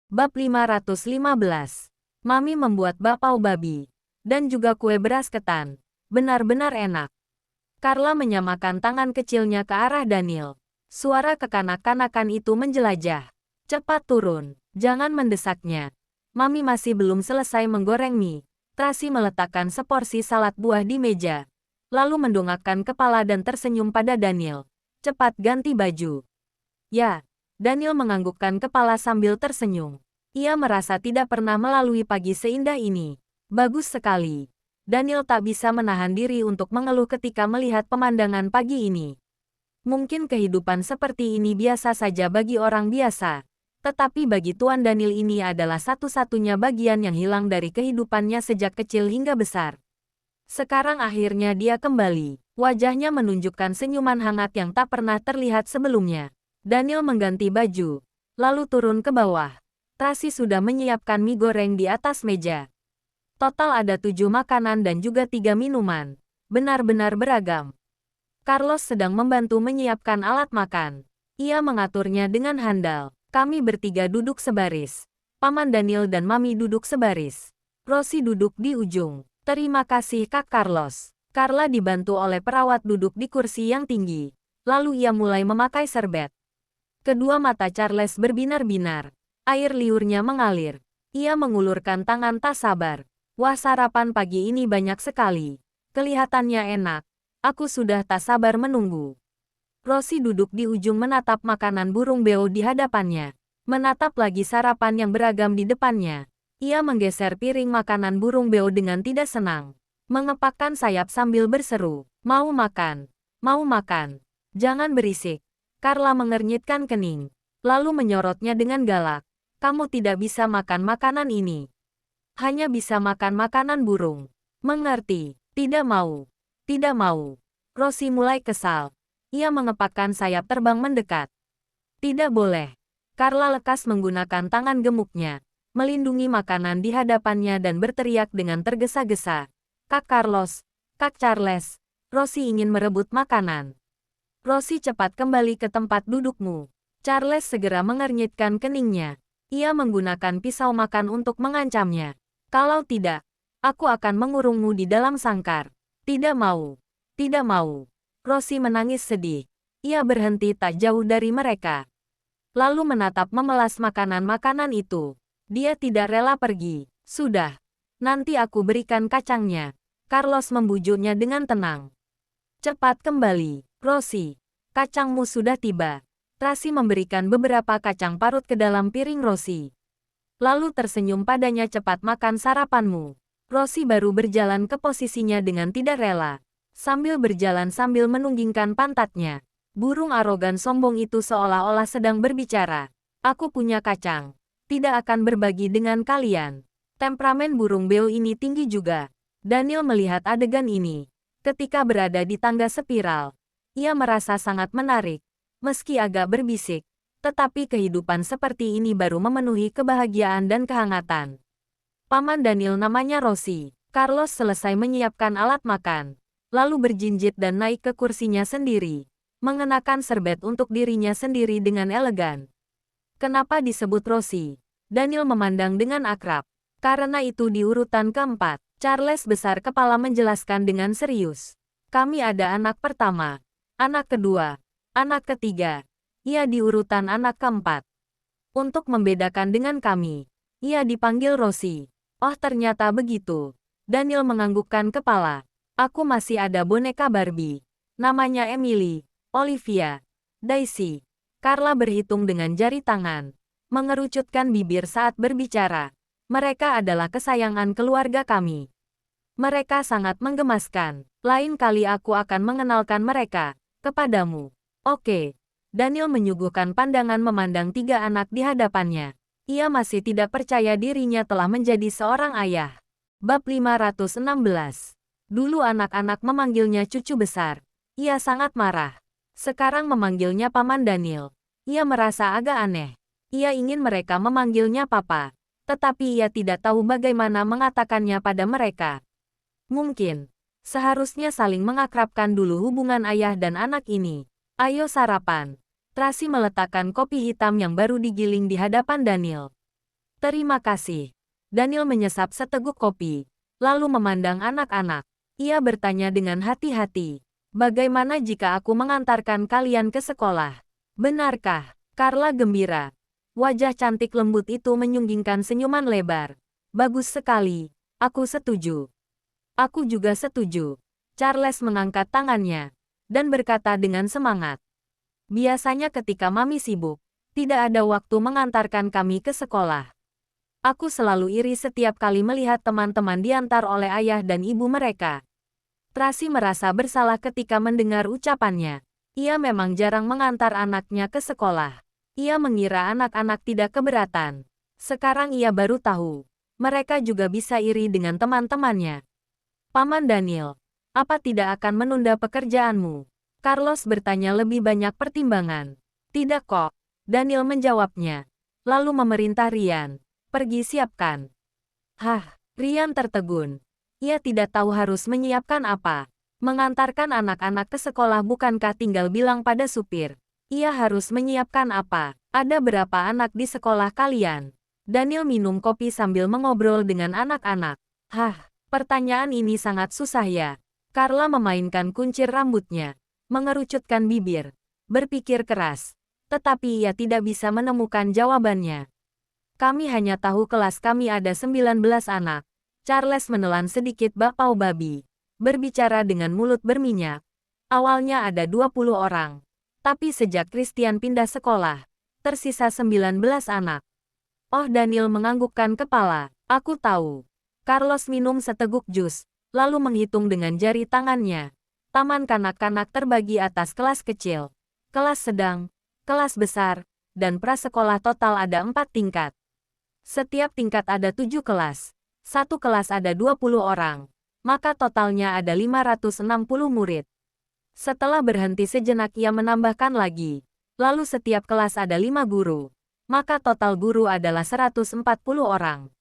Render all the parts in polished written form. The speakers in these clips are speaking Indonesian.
Bab 515. Mami membuat bakpao babi. Dan juga kue beras ketan. Benar-benar enak. Carla menyamakan tangan kecilnya ke arah Daniel. Suara kekanak-kanakan itu menjelajah. Cepat turun. Jangan mendesaknya. Mami masih belum selesai menggoreng mie. Tracy meletakkan seporsi salad buah di meja. Lalu mendongakkan kepala dan tersenyum pada Daniel. Cepat ganti baju. Ya. Daniel menganggukkan kepala sambil tersenyum. Ia merasa tidak pernah melalui pagi seindah ini. Bagus sekali. Daniel tak bisa menahan diri untuk mengeluh ketika melihat pemandangan pagi ini. Mungkin kehidupan seperti ini biasa saja bagi orang biasa. Tetapi bagi Tuan Daniel ini adalah satu-satunya bagian yang hilang dari kehidupannya sejak kecil hingga besar. Sekarang akhirnya dia kembali. Wajahnya menunjukkan senyuman hangat yang tak pernah terlihat sebelumnya. Daniel mengganti baju, lalu turun ke bawah. Tracy sudah menyiapkan mie goreng di atas meja. Total ada 7 makanan dan juga 3 minuman. Benar-benar beragam. Carlos sedang membantu menyiapkan alat makan. Ia mengaturnya dengan handal. Kami bertiga duduk sebaris. Paman Daniel dan Mami duduk sebaris. Rosie duduk di ujung. Terima kasih Kak Carlos. Carla dibantu oleh perawat duduk di kursi yang tinggi. Lalu ia mulai memakai serbet. Kedua mata Charles berbinar-binar. Air liurnya mengalir. Ia mengulurkan tangan tak sabar. Wah, sarapan pagi ini banyak sekali. Kelihatannya enak. Aku sudah tak sabar menunggu. Rosie duduk di ujung menatap makanan burung beo di hadapannya. Menatap lagi sarapan yang beragam di depannya. Ia menggeser piring makanan burung beo dengan tidak senang. Mengepakkan sayap sambil berseru. Mau makan. Mau makan. Jangan berisik. Carla mengernyitkan kening. Lalu menyorotnya dengan galak. Kamu tidak bisa makan makanan ini. Hanya bisa makan makanan burung. Mengerti? Tidak mau. Tidak mau. Rosie mulai kesal. Ia mengepakkan sayap terbang mendekat. Tidak boleh. Carla lekas menggunakan tangan gemuknya. Melindungi makanan di hadapannya dan berteriak dengan tergesa-gesa. Kak Carlos. Kak Charles. Rosie ingin merebut makanan. Rosie cepat kembali ke tempat dudukmu. Charles segera mengernyitkan keningnya. Ia menggunakan pisau makan untuk mengancamnya. Kalau tidak, aku akan mengurungmu di dalam sangkar. Tidak mau. Tidak mau. Rosie menangis sedih. Ia berhenti tak jauh dari mereka. Lalu menatap memelas makanan-makanan itu. Dia tidak rela pergi. Sudah. Nanti aku berikan kacangnya. Carlos membujuknya dengan tenang. Cepat kembali. Rosie, kacangmu sudah tiba. Tracy memberikan beberapa kacang parut ke dalam piring Rosie. Lalu tersenyum padanya, cepat makan sarapanmu. Rosie baru berjalan ke posisinya dengan tidak rela. Sambil berjalan sambil menunggingkan pantatnya. Burung arogan sombong itu seolah-olah sedang berbicara. Aku punya kacang. Tidak akan berbagi dengan kalian. Temperamen burung beo ini tinggi juga. Daniel melihat adegan ini. Ketika berada di tangga spiral, ia merasa sangat menarik. Meski agak berbisik, tetapi kehidupan seperti ini baru memenuhi kebahagiaan dan kehangatan. Paman Daniel namanya Rosie. Carlos selesai menyiapkan alat makan, lalu berjinjit dan naik ke kursinya sendiri. Mengenakan serbet untuk dirinya sendiri dengan elegan. Kenapa disebut Rosie? Daniel memandang dengan akrab. Karena itu di urutan keempat. Charles besar kepala menjelaskan dengan serius. Kami ada anak pertama, anak kedua, anak ketiga. Ia di urutan anak keempat. Untuk membedakan dengan kami, ia dipanggil Rosie. Oh, ternyata begitu. Daniel menganggukkan kepala. Aku masih ada boneka Barbie. Namanya Emily, Olivia, Daisy. Carla berhitung dengan jari tangan. Mengerucutkan bibir saat berbicara. Mereka adalah kesayangan keluarga kami. Mereka sangat menggemaskan. Lain kali aku akan mengenalkan mereka kepadamu. Oke. Daniel menyuguhkan pandangan memandang 3 anak di hadapannya. Ia masih tidak percaya dirinya telah menjadi seorang ayah. Bab 516. Dulu anak-anak memanggilnya cucu besar. Ia sangat marah. Sekarang memanggilnya Paman Daniel. Ia merasa agak aneh. Ia ingin mereka memanggilnya Papa. Tetapi ia tidak tahu bagaimana mengatakannya pada mereka. Mungkin seharusnya saling mengakrabkan dulu hubungan ayah dan anak ini. Ayo sarapan. Tracy meletakkan kopi hitam yang baru digiling di hadapan Daniel. Terima kasih. Daniel menyesap seteguk kopi, lalu memandang anak-anak. Ia bertanya dengan hati-hati, bagaimana jika aku mengantarkan kalian ke sekolah? Benarkah? Carla gembira. Wajah cantik lembut itu menyunggingkan senyuman lebar. Bagus sekali. Aku setuju. Aku juga setuju. Charles mengangkat tangannya dan berkata dengan semangat. Biasanya ketika Mami sibuk, tidak ada waktu mengantarkan kami ke sekolah. Aku selalu iri setiap kali melihat teman-teman diantar oleh ayah dan ibu mereka. Tracy merasa bersalah ketika mendengar ucapannya. Ia memang jarang mengantar anaknya ke sekolah. Ia mengira anak-anak tidak keberatan. Sekarang ia baru tahu. Mereka juga bisa iri dengan teman-temannya. Paman Daniel, apa tidak akan menunda pekerjaanmu? Carlos bertanya lebih banyak pertimbangan. Tidak kok, Daniel menjawabnya. Lalu memerintah Rian. Pergi siapkan. Hah, Rian tertegun. Ia tidak tahu harus menyiapkan apa. Mengantarkan anak-anak ke sekolah bukankah tinggal bilang pada supir. Ia harus menyiapkan apa? Ada berapa anak di sekolah kalian? Daniel minum kopi sambil mengobrol dengan anak-anak. Hah, pertanyaan ini sangat susah ya. Carla memainkan kuncir rambutnya. Mengerucutkan bibir. Berpikir keras. Tetapi ia tidak bisa menemukan jawabannya. Kami hanya tahu kelas kami ada 19 anak. Charles menelan sedikit bapau babi. Berbicara dengan mulut berminyak. Awalnya ada 20 orang. Tapi sejak Christian pindah sekolah, tersisa 19 anak. Oh, Daniel menganggukkan kepala. Aku tahu. Carlos minum seteguk jus, lalu menghitung dengan jari tangannya. Taman kanak-kanak terbagi atas kelas kecil, kelas sedang, kelas besar, dan prasekolah total ada 4 tingkat. Setiap tingkat ada 7 kelas. Satu kelas ada 20 orang. Maka totalnya ada 560 murid. Setelah berhenti sejenak ia menambahkan lagi. Lalu setiap kelas ada 5 guru. Maka total guru adalah 140 orang.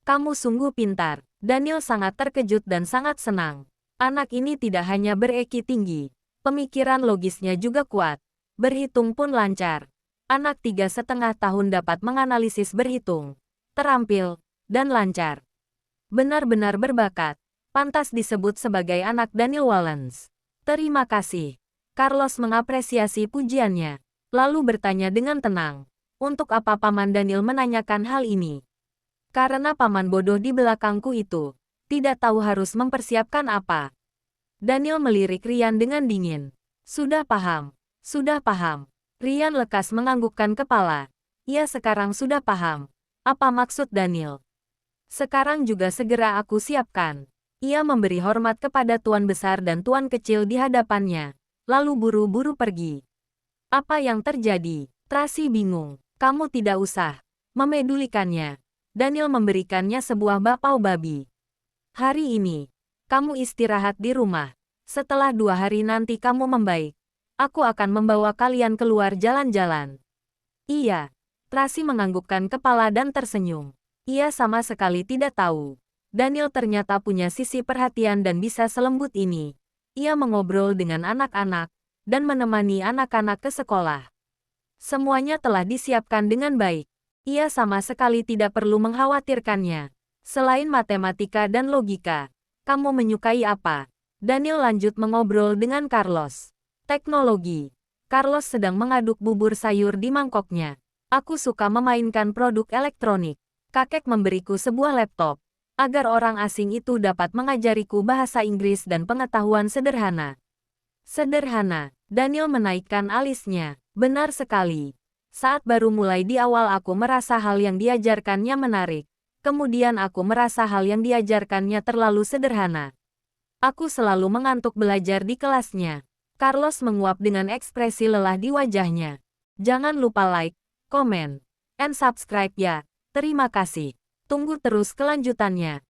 Kamu sungguh pintar. Daniel sangat terkejut dan sangat senang. Anak ini tidak hanya ber-EQ tinggi. Pemikiran logisnya juga kuat. Berhitung pun lancar. Anak 3,5 tahun dapat menganalisis berhitung. Terampil, dan lancar. Benar-benar berbakat. Pantas disebut sebagai anak Daniel Wallens. Terima kasih. Carlos mengapresiasi pujiannya. Lalu bertanya dengan tenang. Untuk apa Paman Daniel menanyakan hal ini? Karena paman bodoh di belakangku itu. Tidak tahu harus mempersiapkan apa. Daniel melirik Rian dengan dingin. Sudah paham. Sudah paham. Rian lekas menganggukkan kepala. Ia sekarang sudah paham. Apa maksud Daniel? Sekarang juga segera aku siapkan. Ia memberi hormat kepada tuan besar dan tuan kecil di hadapannya. Lalu buru-buru pergi. Apa yang terjadi? Tracy bingung. Kamu tidak usah memedulikannya. Daniel memberikannya sebuah bapau babi. Hari ini, kamu istirahat di rumah. Setelah 2 hari nanti kamu membaik. Aku akan membawa kalian keluar jalan-jalan. Iya. Tracy menganggukkan kepala dan tersenyum. Ia sama sekali tidak tahu. Daniel ternyata punya sisi perhatian dan bisa selembut ini. Ia mengobrol dengan anak-anak dan menemani anak-anak ke sekolah. Semuanya telah disiapkan dengan baik. Ia sama sekali tidak perlu mengkhawatirkannya. Selain matematika dan logika, kamu menyukai apa? Daniel lanjut mengobrol dengan Carlos. Teknologi. Carlos sedang mengaduk bubur sayur di mangkoknya. Aku suka memainkan produk elektronik. Kakek memberiku sebuah laptop, agar orang asing itu dapat mengajariku bahasa Inggris dan pengetahuan sederhana. Sederhana. Daniel menaikkan alisnya. Benar sekali. Saat baru mulai di awal aku merasa hal yang diajarkannya menarik. Kemudian aku merasa hal yang diajarkannya terlalu sederhana. Aku selalu mengantuk belajar di kelasnya. Carlos menguap dengan ekspresi lelah di wajahnya. Jangan lupa like, komen, and subscribe ya. Terima kasih. Tunggu terus kelanjutannya.